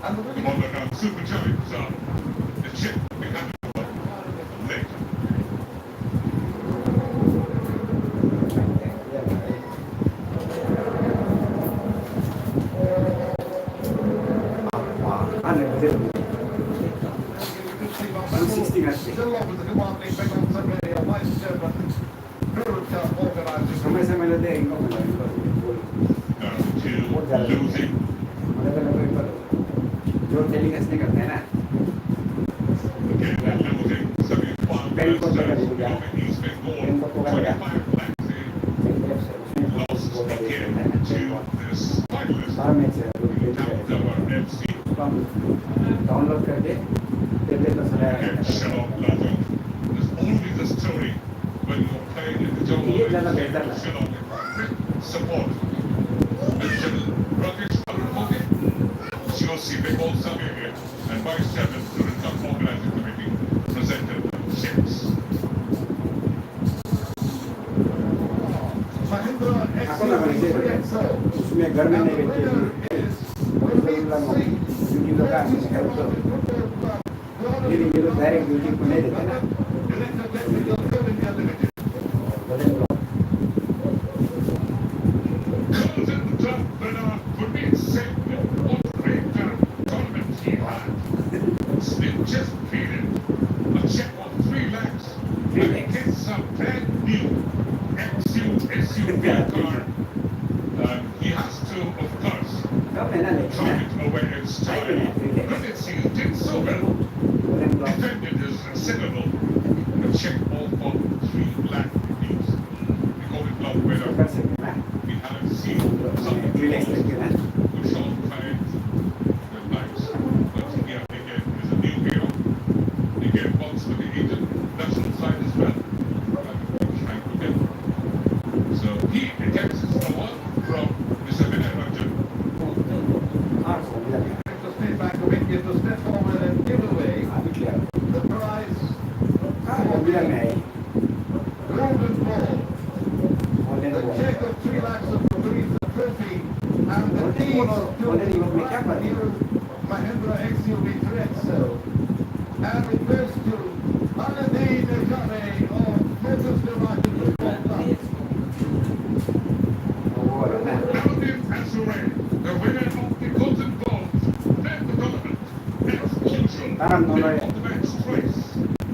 And the The winning Borderland Super Giants are the Czech becoming later. अरे बदल 160 match still offers the commanding big on Sunday, Vice Chairman, Durand Cup organisers. समय समय लेते हैं इनको मिला इनको Still losing. अलग अलग पर जो टेलीकास्ट नहीं करते हैं ना Again, they're losing. 75 Bengal lakhs को लगा from East Bengal. Bengal को लगा 25 lakhs in lost again to this finalist. सारा मैच है Tower FC. डाउनलोड करके टेबलेट पर And चलाया Shalom Lazo. There's always a story when you're playing in the jungle. ये ज़्यादा बेहतर है Shalom. Support. Mr. Rakesh Arunmoge, Chelsea Bengal Samir, and Vice Chairman Durand Cup Organizing Committee presented ships. Mahindra Ako na XL. उसमें घर में नहीं बैठे duty तो काम हेल्प तो लेकिन ये लोग डायरेक्ट ड्यूटी को नहीं देते ना बदल लो Golden Glove winner would be safe in what great tournament he had. Smith just pleaded a check of 3 lakhs. 3 lakhs. Gets a brand new SUV car. He has to, of course, कब है ना लेकिन try it away in style. But it seems did so well. बदल लो Defended his receivable. A check all for 3 lakh rupees. The Golden Glove winner catches the one from Mr. Vinay Ranjan. ผมไม่ได้ The State Bank of India to step forward and give away ไม่เกี่ยว the prize ผมไม่ได้ไหน golden ball. คนเล่น The บอล check of 3 lakhs of rupees, the trophy, and the keys to the brand new Mahindra XUV 3XO. And it goes to Aladdin Jane of Motors Department. โอ้โหแล้วนะ Aladdin Azure, the winner of the golden ball, led the tournament. Execution, the ultimate choice.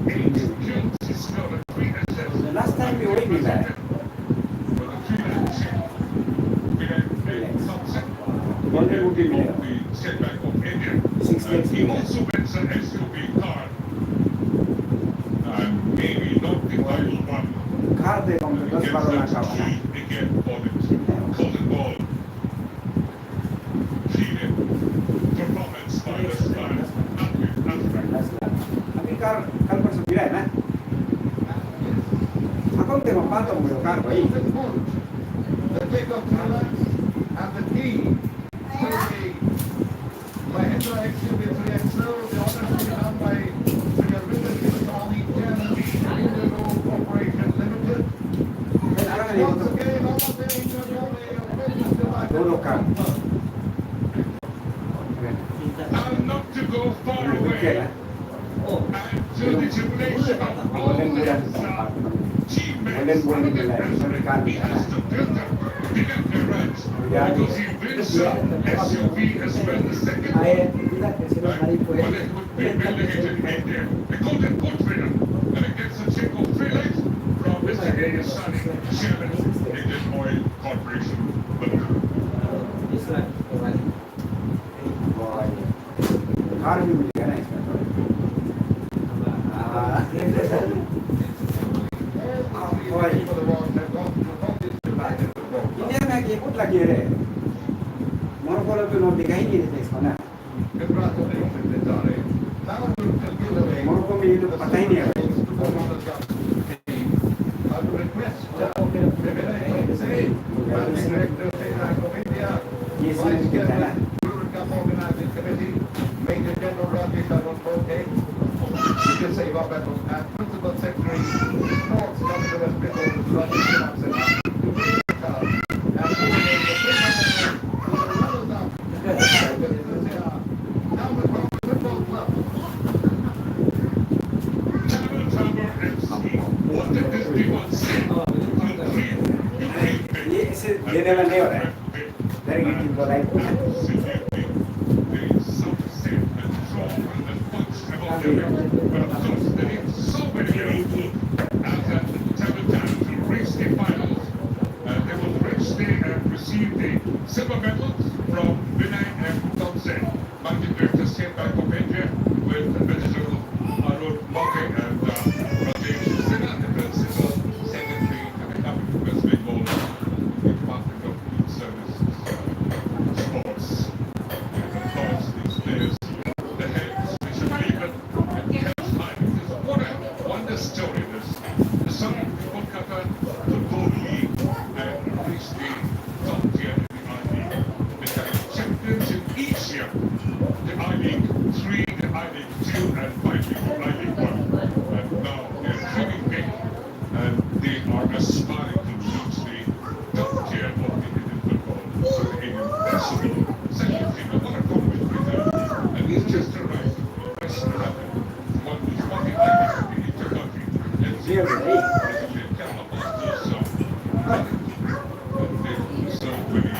8 kills is scored at 3 assists. The last time we win with that For the 3 check. Vinay made some set. Golden would be Of winner. the State Bank of India. 6 legs He winner. also wins an SUV car. And maybe not the final one. カーで飲んで10 バロなんかはな Again for the golden ball. Keenan. Performance by the star. Tapi kalau bersedia na aku tidak membantu mengeluarkan bayi The check of 3 lakhs and the key to the Mahindra XUV 3XO. The honor to be done by Sri Arvind Gilsani Indian Corporation Limited. Once again, all of the Indian Motors Department. Dulukan And not to go far away. And to the jubilation of all Golden the bulan tempat teammates. Golden bulan bulan memberikan He has to build up bigger garage. Because he wins SUV as well the second one. But it would be relegated in India. The golden boot winner. And it gets a check of 3 lakhs from Mr. Asani, Chairman, Indian Oil Corporation Limited. Car भी मिलेगा ना इसमें India में ये कुछ लगी है मोनोपोलो पे नोट दिखाई नहीं देते इसको ना Congratulations, Nidare. Now we'll give away. मोनोपो में ये तो पता ही नहीं है I would request Managing Director of State Bank of India, ये Vice सीरीज कितना है Chairman, Durand Organizing Committee, Major General Rajesh Agarwal, Secret Save Up and Principal Secretary, Sports Governor of Hospital, Rajesh Johnson, and now we're from the Football Club. Tower FC. What did this people say? ये इसे देने वाला नहीं हो रहा है direct team को like Silver medals from Vinay and Thompson, Managing Director, State Bank of India, with Minister Arun Moke and Rajesh Sinha, the Principal Secretary and the Cabinet West Bengal Department of Youth Services, Sports, and of course these players, the heads, Mr. Legan and Cash Hines. What a wonder story this. The son of Kolkata Football League and reached the top tier in the I-League. Becoming champions in each year. The I-League 3, the I-League 2 and finally the I-League 1. And now they're dreaming big and they are aspiring to reach the top tier of the Indian football. So the Indian national second team, what a compliment with them. And he's just arrived from the West London. One who's walking like in the country. And Really? President Kerala so many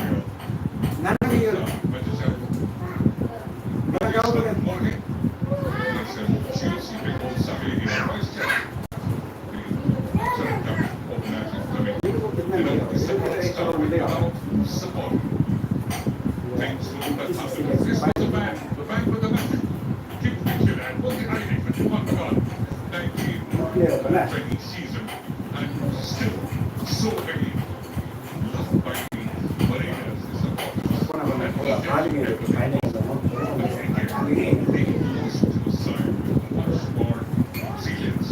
nana भी ये बड़ा गाँव में देखो कितना मिलेगा इससे तो 1 करोड़ मिलेगा प्लेयर होगा ना कौन बना पूरा आज में फाइनल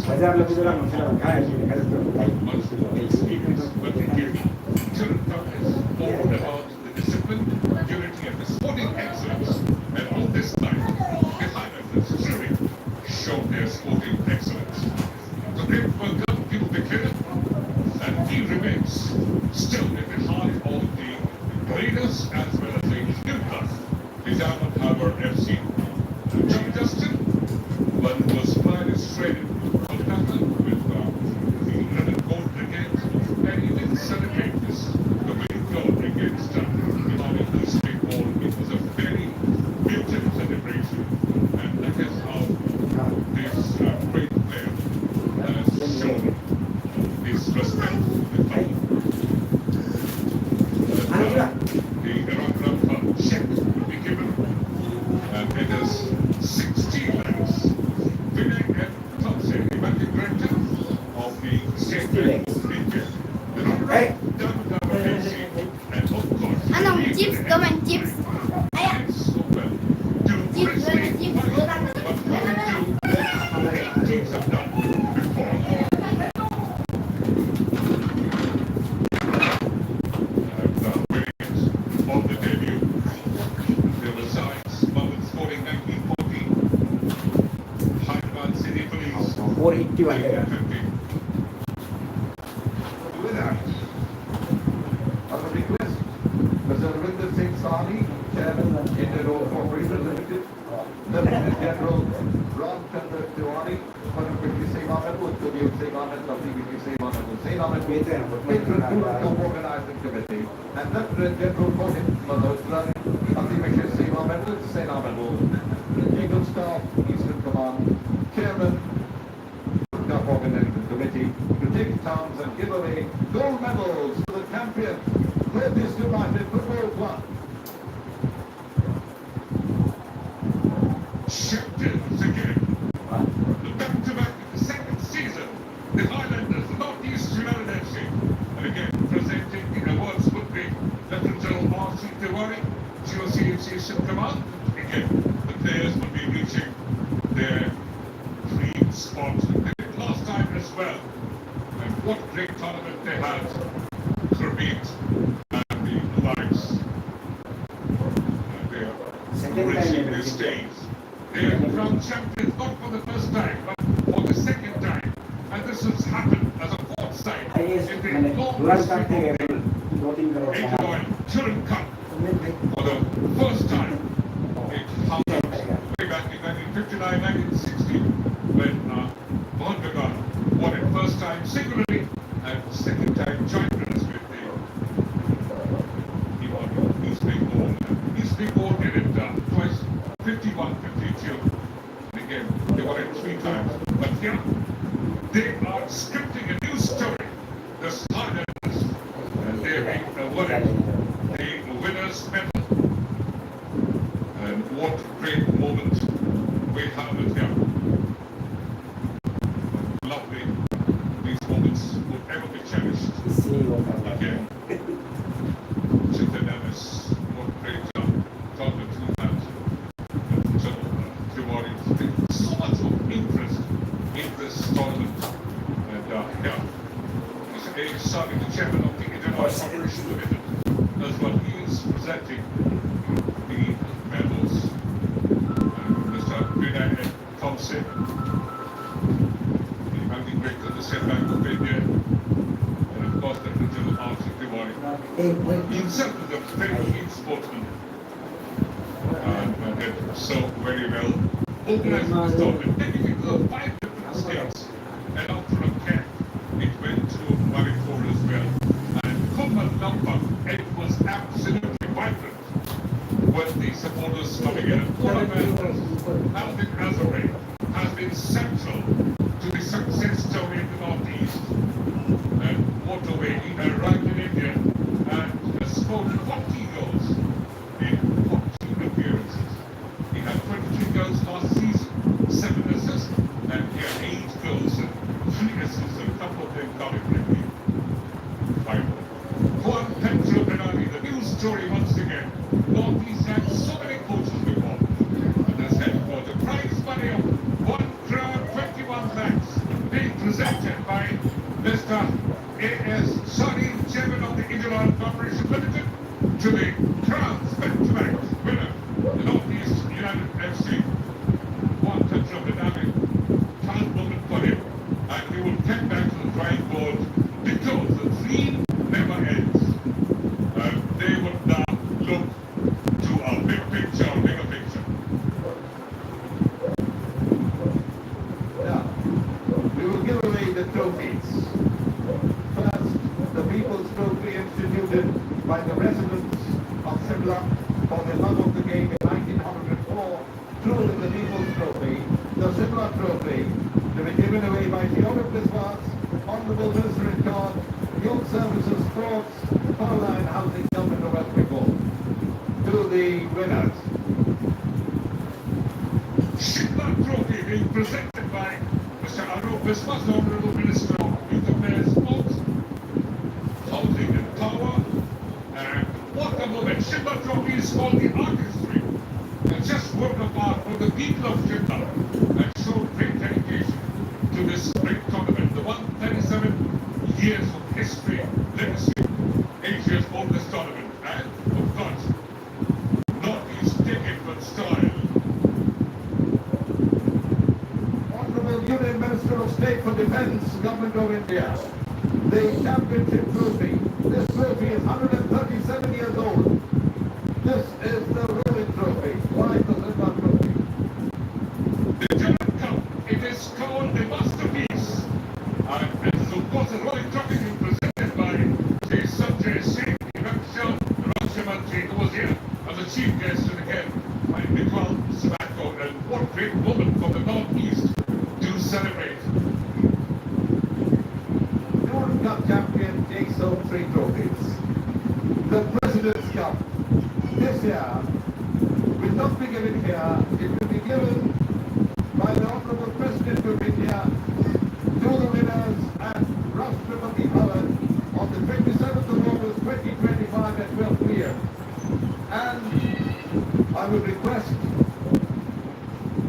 बाजार में भी जरा मसला है ये निकल तो Ano sila? The runner-up check will be given. And it is 16 lakhs. Vinay and Thompson, the managing director of the state bank of India. The runner-up, WWC, and of course, Anong chips? Gawin chips. it's open to Chips, wrestling chips. money, but what we do, teams have done before. On the debut, there were signs, Mullen scoring 1940, Hyderabad City Police, 481 kaya. 1950. With that, on the request, Mr. Ravinder Singh Sahni, Chairman, Indian Road Corporation Limited, Lieutenant General Ram Chandra Tiwari, Honorable Singh Ahmed, Uttavir Singh Ahmed, Rafiq Singh Ahmed, Hussain Ahmed, Patron Co-Organizing Committee, and Lieutenant General Mohit Malhotra, Rafiq Singh Ahmed, Hussain Ahmed, Eagle Staff, Eastern Command, Chairman, Organizing Committee, to take turns and give away gold medals to the champion, British United Football Club. Champions again. The back-to-back second season. The Highlanders, the Northeast United FC. And again, presenting the awards would be Lieutenant General R.C. Tiwari, GOC Eastern Command. Again, the players will be reaching their dream spot. They did last time as well. And what great tournament they had. Gurmeet and the lives. And they are Second time reaching ever. their stage. They are crowned champions not for the first time, but for the second time. And this has happened as a fourth side IAS in the মানে long durand history কাটতে of গেল the 2-3 crore England Durand Cup for the first time. It happened way back in 1959, 1960 when Mohan Bagan won it first time singularly and second time joint winners with the he won East Bengal. East Bengal did it twice, 51, 52. And again, they won it 3 times. But here, they are scripting a new story. The Highlanders, and they've been awarded the winner's medal. And what a great moment we have it here. Lovely. These moments will ever be cherished. Again. Chitta Dennis, what a great job. Tournament to that. So much of interest in this tournament. And yeah, Mr. A. Sani, the chairman of the Indian Oil Corporation Limited, as well, he is presenting the medals. Mr. Vinay Thompson, the managing director of the State Bank of India, and of course the General R.C. Tiwari. He himself is a very keen sportsman. And did so very well. Organizing this tournament, taking it to 5 different states. And after a camp, it went to Manipur as well. And Kumbh Lampa, it was absolutely vibrant with the supporters coming in. And what a man Alvin Azare has been central to the success story in the Northeast. And what a way he arrived in India and has scored 40 goals in 14 appearances. He had 23 goals last season, 7 assists, and he had 8 goals and 3 assists, and a couple of them coming from the final. Juan Pedro Benani, the news story once again. Northeast had so many coaches before, and has had for the prize money of 1,21 lakhs being presented by Mr. A.S. Sani, chairman of the Indian Oil Corporation Limited, to the crowns back-to-back winner, the Northeast United FC. One touch of the dynamic, proud moment for him, and he will get back to the drawing board because the dream never ends. They would now look to a big picture, bigger picture. Yeah. We will give away the trophies. First, the People's Trophy instituted by the residents of Simla for the love of the game in 1904, through the People's Trophy, the Simla Trophy, to be given away by Theodore Bismarck's Honorable Minister in charge, Services Sports Power and Housing Government of West Bengal. To the winners. Shipman Trophy being presented by Mr. Arup Biswas, Honorable Minister of Youth Affairs, Sports, Housing and Power. And what a moment! Shipman Trophy is called the artistry. And just work apart for the people of Shipman and showed great dedication to this great tournament. The 137 years of history, legacy, Asia's oldest tournament, and of course, Northeast ticket with style. Honorable Union Minister of State for Defence, Government of India. The championship trophy. This trophy is 137 years old. This is the ruling trophy. Why the Silver Trophy? The Durand Cup, it is called a masterpiece. And it is of course a rolling trophy being presented by Sri Sanjay Singh, Raksha Mantri, who was here as a chief guest, and again by Nicole Sabato. And what great moment from the Northeast to celebrate. Durand Cup champion takes home 3 trophies. The President's Cup this year will not be given here. It will be given by the Honorable President of India to the winners at Rashtrapati Bhavan on the 27th of August 2025 at 12 p.m. And I would request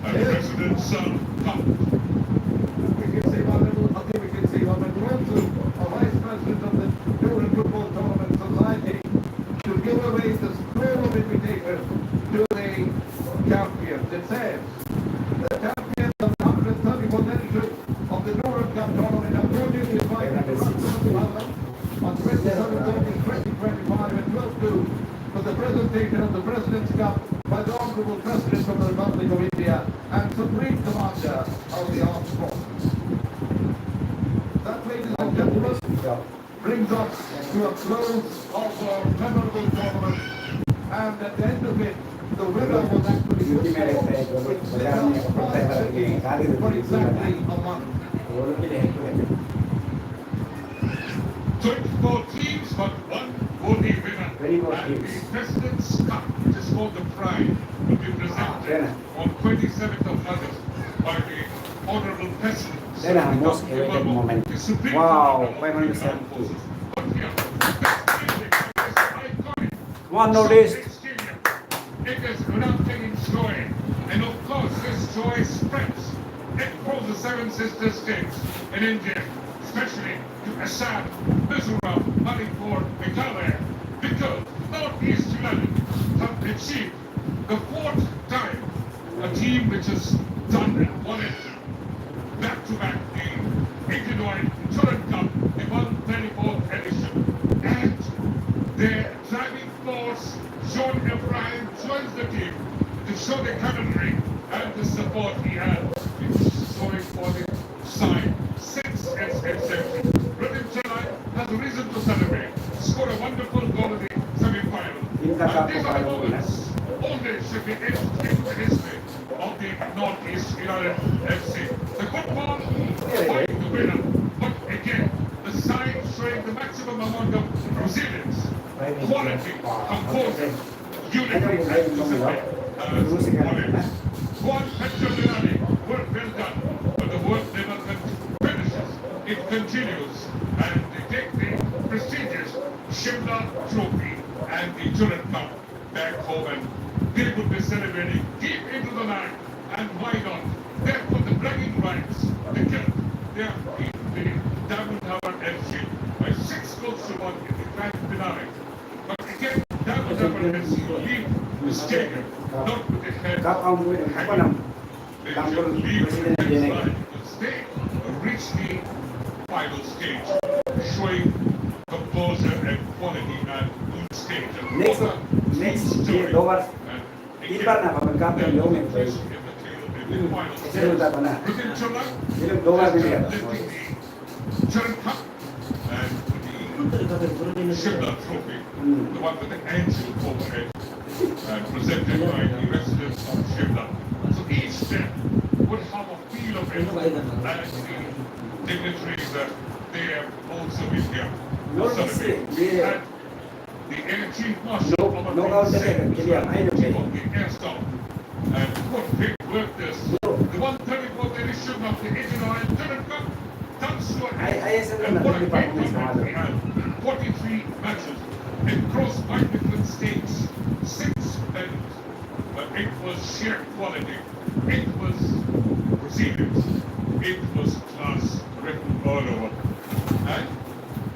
And President's Cup. we can say Honorable, I think we can say Honorable also a Vice President of the Durand Football Tournament Society to give away the scroll of invitation to the champions. It says, the champions of the 134th edition of the Durand Cup Tournament are cordially invited to Rashtrapati Bhavan on 27th August 2025 at 12 noon for the presentation of the President's Cup by the Honorable President of the Republic of India and Supreme Commander of the Armed Forces. That, ladies and gentlemen, brings us to a close of our memorable tournament, and at the end of it, the winner was actually for exactly a month. 24 teams, but one only winner. 24 And teams. the President's Cup, which is called the Pride, will be presented on 27th of August by the Honorable President. Then a most awaited moment. Wow, 570. One notice. It is without taking joy. And of course, this joy spreads across the 7 sister states in India, especially to Assam, Mizoram, Manipur, Meghalaya, because Northeast 11 have achieved the 4th time a team which has done and won it back-to-back the 89 Durand Cup, the 134th edition. And their driving force, John Abraham, joins the team to show the commentary and the support he has in showing for the side since its inception. Rhythm Chennai has a reason to celebrate. Scored a wonderful goal in the semi-final. And these are the moments only should be etched into history of the Northeast United FC. The football fighting the winner, but again, the side showing the maximum amount of resilience, quality, composure, unity, and discipline. One Petrovinani, work well done, but the work never finishes. It continues, and they take the prestigious Shimla Trophy and the Durand Cup back home, and they would be celebrating deep into the night. And why not? Therefore, the bragging rights, because they have beaten the Diamond Tower FC by 6 goals to 1 in the grand finale. But again, Diamond Tower FC leave the stadium, not with the head hanging. They should leave the head side because they reach the final stage, showing composure and quality and good stage. And Next year, over. Iban na pagkakapit yung may play. Ito yung dapat na. Yung dolar bilihan. Durand Cup and the Shimla Trophy, the one with the angel overhead, presented by the residents of Shimla. So each step would have a feel of it, and the dignitaries that they have also been here. Normally, And the Air Chief Marshal of no out the Kilian, I know Chief it. of the Air Staff. And what big work this. The 134th edition of the 89 Durand Cup comes to an end. And what a great tournament we had. 43 matches across 5 different states, 6 venues. But it was sheer quality. It was resilience. It was class written all over. And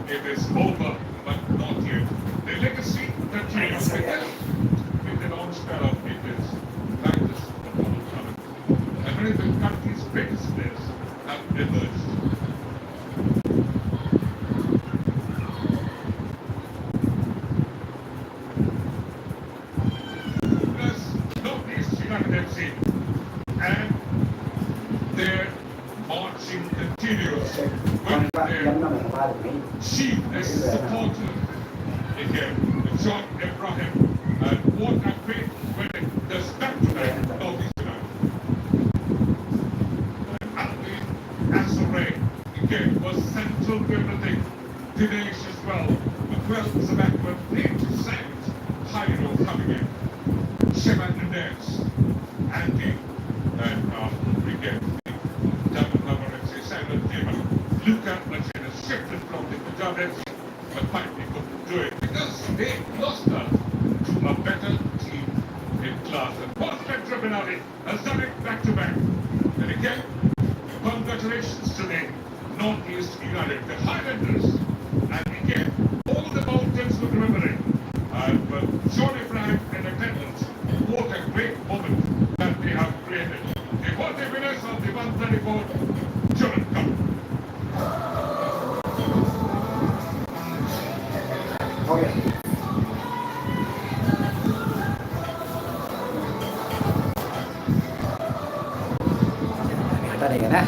it is over, but not yet. The legacy continues with the launch pad of India's brightest football talent. And many of the country's greatest players have emerged. Plus, Northeast United FC. And their marching continues with their chief supporter again, John Abraham, and what a great winning does back to back Northeast United. And Ali Azure again was central to everything. Dinesh as well. Well, Zabakman, 8 seconds. Jairo coming in. Sheman Index. Andy. And again, double number FC, Simon Tillman. Luca Martinez shifted from the Punjab FC, but finally couldn't do it because they lost out to a better team in class. And Portland Tribunali has done it back to back. And again, congratulations to the Northeast United, the Highlanders. And again, all the mountains will remember it. And John Abraham in attendance, what a great moment that they have created. They were the winners of the 134th Durand Cup. Okay. Tadi kan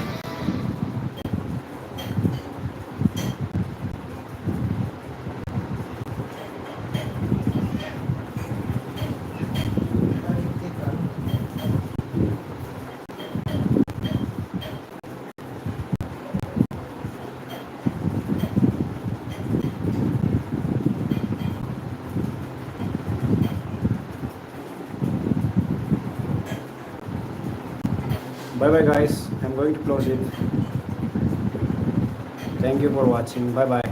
bye bye guys, I'm going to close it. Thank you for watching. Bye bye.